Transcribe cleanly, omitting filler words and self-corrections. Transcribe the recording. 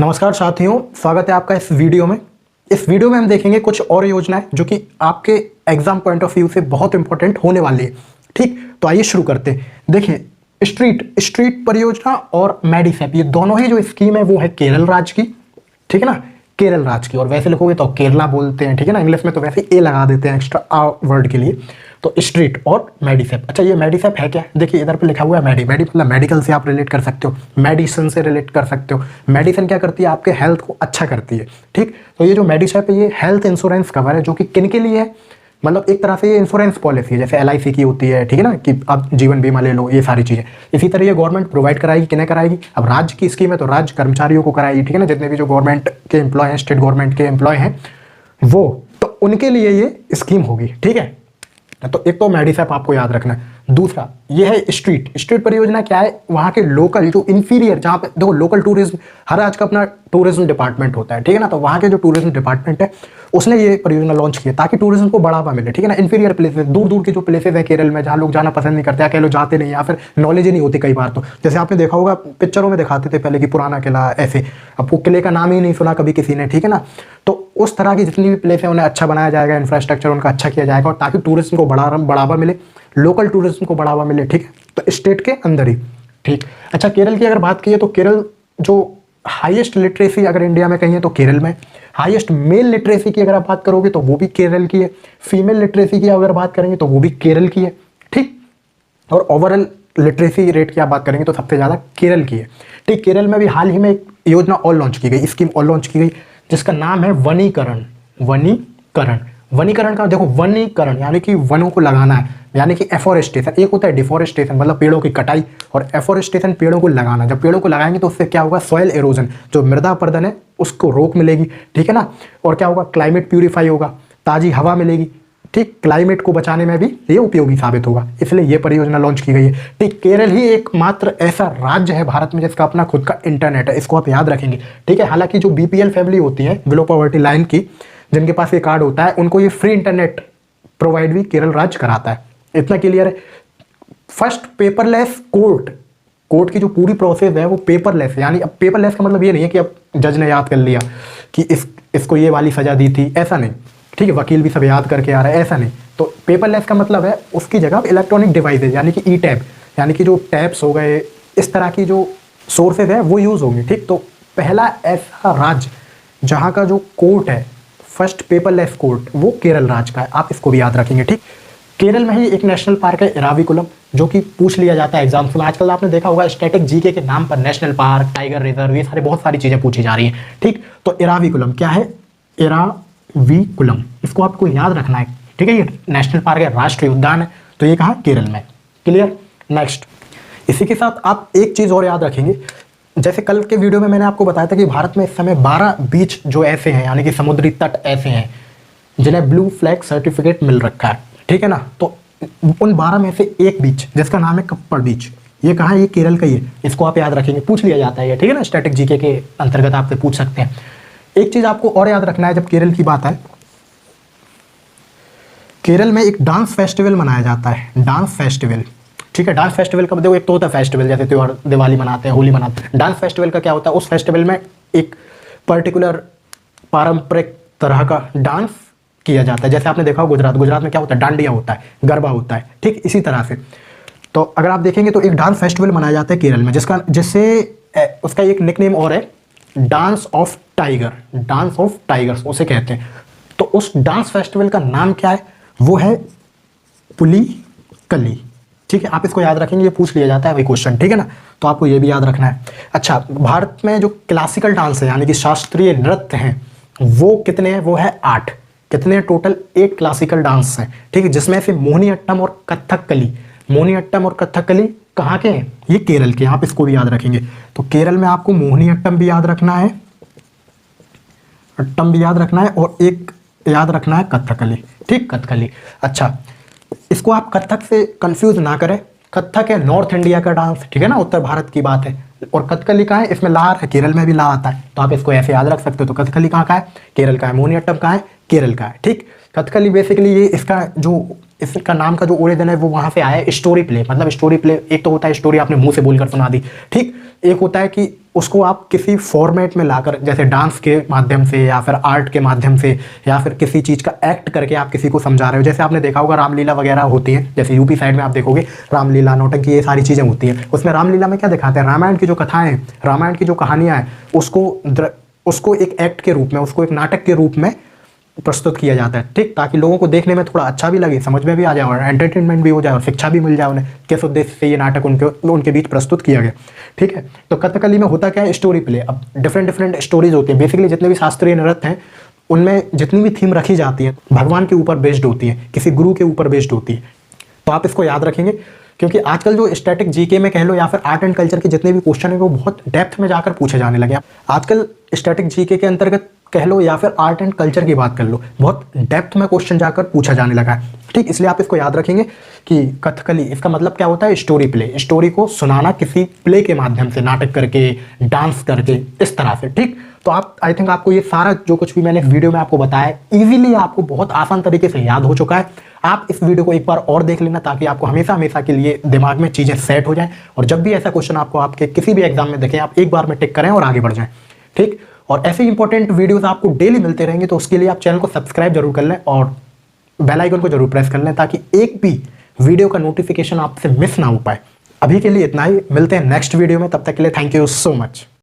नमस्कार साथियों, स्वागत है आपका इस वीडियो में। इस वीडियो में हम देखेंगे कुछ और योजनाएं जो कि आपके एग्जाम पॉइंट ऑफ व्यू से बहुत इंपॉर्टेंट होने वाली है। ठीक, तो आइए शुरू करते हैं। देखिए, स्ट्रीट परियोजना और मेडिसेप, ये दोनों ही जो स्कीम है वो है केरल राज्य की। ठीक है ना, केरल राज्य की। और वैसे लिखोगे तो केरला बोलते हैं, ठीक है ना, इंग्लिश में तो वैसे ए लगा देते हैं एक्स्ट्रा वर्ड के लिए। तो स्ट्रीट और मेडिसेप। अच्छा, ये मेडिसेप है क्या? देखिए, इधर पे लिखा हुआ है मेडी मतलब मेडिकल से आप रिलेट कर सकते हो, मेडिसिन से रिलेट कर सकते हो। मेडिसिन क्या करती है? आपके हेल्थ को अच्छा करती है। ठीक, तो ये जो मेडिसेप है ये हेल्थ इंश्योरेंस कवर है, जो कि किन के लिए है? मतलब एक तरह से ये इंश्योरेंस पॉलिसी है, जैसे LIC की होती है, ठीक है ना, कि आप जीवन बीमा ले लो, ये सारी चीज़ें। इसी तरह ये गवर्नमेंट प्रोवाइड कराएगी, किन्हें कराएगी? अब राज्य की स्कीम है तो राज्य कर्मचारियों को कराएगी, ठीक है ना, जितने भी जो गवर्नमेंट के एम्प्लॉय हैं, स्टेट गवर्नमेंट के एम्प्लॉय हैं वो, तो उनके लिए ये स्कीम होगी। ठीक है, तो एक तो मेडिसेप आपको याद रखना है। दूसरा ये है स्ट्रीट परियोजना। क्या है? वहाँ के लोकल जो इंफीरियर, जहाँ पे देखो लोकल टूरिज्म, हर राज्य का अपना टूरिज्म डिपार्टमेंट होता है, ठीक है ना, तो वहाँ के जो टूरिज्म डिपार्टमेंट है उसने ये परियोजना लॉन्च की है ताकि टूरिज्म को बढ़ावा मिले। ठीक है ना, इंफीरियर प्लेसेस, दूर दूर के जो प्लेसेस है केरल में जहाँ लोग जाना पसंद नहीं करते, या कई लोग जाते नहीं, या फिर नॉलेज ही नहीं होती कई बार। तो जैसे आपने देखा होगा पिक्चरों में दिखाते थे पहले कि पुराना किला ऐसे, अब वो किले का नाम ही नहीं सुना कभी किसी ने, ठीक है ना। तो उस तरह की जितनी भी प्लेस है उन्हें अच्छा बनाया जाएगा, इंफ्रास्ट्रक्चर उनका अच्छा किया जाएगा, और ताकि टूरिज्म को बढ़ावा मिले, लोकल टूरिज्म को बढ़ावा मिले। ठीक है, तो स्टेट के अंदर ही। ठीक, अच्छा, केरल की अगर बात की तो केरल जो हाईएस्ट लिटरेसी अगर इंडिया में कहीं है तो केरल में। हाईएस्ट मेल लिटरेसी की अगर आप बात करोगे तो वो भी केरल की है। फीमेल लिटरेसी की अगर बात करेंगे तो वो भी केरल की है। ठीक, और ओवरऑल लिटरेसी रेट की आप बात करेंगे तो सबसे ज़्यादा केरल की है। ठीक, केरल में भी हाल ही में एक योजना और लॉन्च की गई, स्कीम और लॉन्च की गई, जिसका नाम है वनीकरण। वनीकरण का देखो, वनीकरण यानी कि वनों को लगाना है, यानी कि एफोरेस्टेशन। एक होता है डिफोरेस्टेशन, मतलब पेड़ों की कटाई, और एफोरेस्टेशन पेड़ों को लगाना। जब पेड़ों को लगाएंगे तो उससे क्या होगा? सॉइल एरोजन, जो मृदा अपरदन है उसको रोक मिलेगी, ठीक है ना। और क्या होगा? क्लाइमेट प्यूरिफाई होगा, ताज़ी हवा मिलेगी। ठीक, क्लाइमेट को बचाने में भी ये उपयोगी साबित होगा, इसलिए ये परियोजना लॉन्च की गई है। ठीक, केरल ही एकमात्र ऐसा राज्य है भारत में जिसका अपना खुद का इंटरनेट है, इसको आप याद रखेंगे। ठीक है, हालांकि जो BPL फैमिली होती है, बिलो पॉवर्टी लाइन की, जिनके पास ये कार्ड होता है, उनको ये फ्री इंटरनेट प्रोवाइड भी केरल राज्य कराता है। इतना क्लियर है। फर्स्ट पेपरलेस कोर्ट की जो पूरी प्रोसेस है वो पेपरलेस है। यानी अब पेपरलेस का मतलब ये नहीं है कि अब जज ने याद कर लिया कि इसको ये वाली सजा दी थी, ऐसा नहीं। ठीक है, वकील भी सब याद करके आ रहा है, ऐसा नहीं। तो पेपरलेस का मतलब है उसकी जगह इलेक्ट्रॉनिक डिवाइसेज, यानी कि ई-टैब, यानी कि जो टैब्स हो गए, इस तरह की जो सोर्सेज है वो यूज़ होंगे। ठीक, तो पहला ऐसा राज्य जहाँ का जो कोर्ट है, फर्स्ट पेपरलेस कोर्ट, वो केरल राज्य का है। आप इसको भी याद रखेंगे। ठीक, केरल में ही एक नेशनल पार्क है इराविकुलम, जो कि पूछ लिया जाता है एग्जाम्स में। आजकल आपने देखा होगा स्टैटिक जीके के नाम पर नेशनल पार्क, टाइगर रिजर्व, ये सारे बहुत सारी चीज़ें पूछी जा रही हैं। ठीक, तो इराविकुलम क्या है? इराविकुलम, इसको आपको याद रखना है। ठीक है, ये नेशनल पार्क है, राष्ट्रीय उद्यान है, तो ये कहाँ? केरल में। क्लियर? नेक्स्ट, इसी के साथ आप एक चीज़ और याद रखेंगे। जैसे कल के वीडियो में मैंने आपको बताया था कि भारत में इस समय 12 बीच जो ऐसे हैं, यानी कि समुद्री तट ऐसे हैं जिन्हें ब्लू फ्लैग सर्टिफिकेट मिल रखा है। ठीक है ना, तो उन 12 में से एक बीच जिसका नाम है कप्पड़ बीच, ये कहाँ है? ये केरल का ही है। इसको आप याद रखेंगे, पूछ लिया जाता है ये, ठीक है ना, स्टैटिक जीके के अंतर्गत आपसे पूछ सकते हैं। एक चीज़ आपको और याद रखना है, जब केरल की बात है, केरल में एक डांस फेस्टिवल मनाया जाता है, डांस फेस्टिवल। ठीक है, डांस फेस्टिवल का देखो, एक तो होता है फेस्टिवल, जैसे त्योहार, दिवाली मनाते हैं, होली मनाते हैं। डांस फेस्टिवल का क्या होता है? उस फेस्टिवल में एक पर्टिकुलर पारंपरिक तरह का डांस किया जाता है। जैसे आपने देखा गुजरात में क्या होता है? डांडिया होता है, गरबा होता है। ठीक, इसी तरह से तो अगर आप देखेंगे तो एक डांस फेस्टिवल मनाया जाता है केरल में, जिससे उसका एक निकनेम और है, डांस ऑफ टाइगर्स उसे कहते हैं। तो उस डांस फेस्टिवल का नाम क्या है? वो है पुलिकली। ठीक है, आप इसको याद रखेंगे, ये पूछ लिया जाता है वही क्वेश्चन, ठीक है ना, तो आपको ये भी याद रखना है। अच्छा, भारत में जो क्लासिकल डांस है, यानी कि शास्त्रीय नृत्य हैं, वो कितने हैं? वो है 8। कितने टोटल? 8 क्लासिकल डांस हैं। ठीक है, जिसमें से मोहिनीअट्टम और कथकली कहाँ के हैं? ये केरल के। आप इसको भी याद रखेंगे। तो केरल में आपको मोहिनीअट्टम भी याद रखना है, और एक याद रखना है कथकली। ठीक, कथकली। अच्छा, इसको आप कथक से कंफ्यूज ना करें। कथक है नॉर्थ इंडिया का डांस, ठीक है ना, उत्तर भारत की बात है। और कथकली कहाँ है? इसमें ला है, केरल में भी ला आता है, तो आप इसको ऐसे याद रख सकते हो। तो कथकली कहाँ का है? केरल का है। मोहिनीअट्टम कहाँ है? केरल का है। ठीक, कथकली बेसिकली ये इसका जो इसका नाम का जो ओरिजिन है वो वहाँ से आया है स्टोरी प्ले। मतलब स्टोरी प्ले एक तो होता है स्टोरी आपने मुंह से बोलकर सुना दी, ठीक, एक होता है कि उसको आप किसी फॉर्मेट में लाकर, जैसे डांस के माध्यम से या फिर आर्ट के माध्यम से या फिर किसी चीज़ का एक्ट करके आप किसी को समझा रहे हो। जैसे आपने देखा होगा रामलीला वगैरह होती है, जैसे यूपी साइड में आप देखोगे रामलीला, नौटंकी, ये सारी चीज़ें होती हैं। उसमें रामलीला में क्या दिखाते हैं, रामायण की जो कथाएं हैं, रामायण की जो कहानियाँ हैं, उसको एक एक्ट के रूप में, उसको एक नाटक के रूप में प्रस्तुत किया जाता है, ठीक, ताकि लोगों को देखने में थोड़ा अच्छा भी लगे, समझ में भी आ जाए और एंटरटेनमेंट भी हो जाए और शिक्षा भी मिल जाए उन्हें किस उद्देश्य से ये नाटक उनके बीच प्रस्तुत किया गया, ठीक है। तो कथकली में होता क्या है, स्टोरी प्ले। अब डिफरेंट स्टोरीज होती हैं। बेसिकली जितने भी शास्त्रीय नृत्य हैं उनमें जितनी भी थीम रखी जाती है भगवान के ऊपर बेस्ड होती है, किसी गुरु के ऊपर बेस्ड होती है। तो आप इसको याद रखेंगे, क्योंकि आजकल जो स्टैटिक जीके में कह लो या फिर आर्ट एंड कल्चर के जितने भी क्वेश्चन है वो बहुत डेप्थ में जाकर पूछे जाने लगे। आजकल स्टैटिक जीके के अंतर्गत कह लो या फिर आर्ट एंड कल्चर की बात कर लो, बहुत डेप्थ में क्वेश्चन जाकर पूछा जाने लगा है, ठीक। इसलिए आप इसको याद रखेंगे कि कथकली, इसका मतलब क्या होता है, स्टोरी प्ले, स्टोरी को सुनाना किसी प्ले के माध्यम से, नाटक करके, डांस करके, इस तरह से, ठीक। तो आप, आई थिंक आपको ये सारा जो कुछ भी मैंने इस वीडियो में आपको बताया इजीली आपको बहुत आसान तरीके से याद हो चुका है। आप इस वीडियो को एक बार और देख लेना ताकि आपको हमेशा हमेशा के लिए दिमाग में चीज़ें सेट हो जाएं और जब भी ऐसा क्वेश्चन आपको आपके किसी भी एग्जाम में देखें आप एक बार में टिक करें और आगे बढ़ जाएं, ठीक। और ऐसे इंपॉर्टेंट वीडियोस आपको डेली मिलते रहेंगे, तो उसके लिए आप चैनल को सब्सक्राइब जरूर कर लें और बेल आइकन को जरूर प्रेस कर लें ताकि एक भी वीडियो का नोटिफिकेशन आपसे मिस ना हो पाए। अभी के लिए इतना ही, मिलते हैं नेक्स्ट वीडियो में, तब तक के लिए थैंक यू सो मच।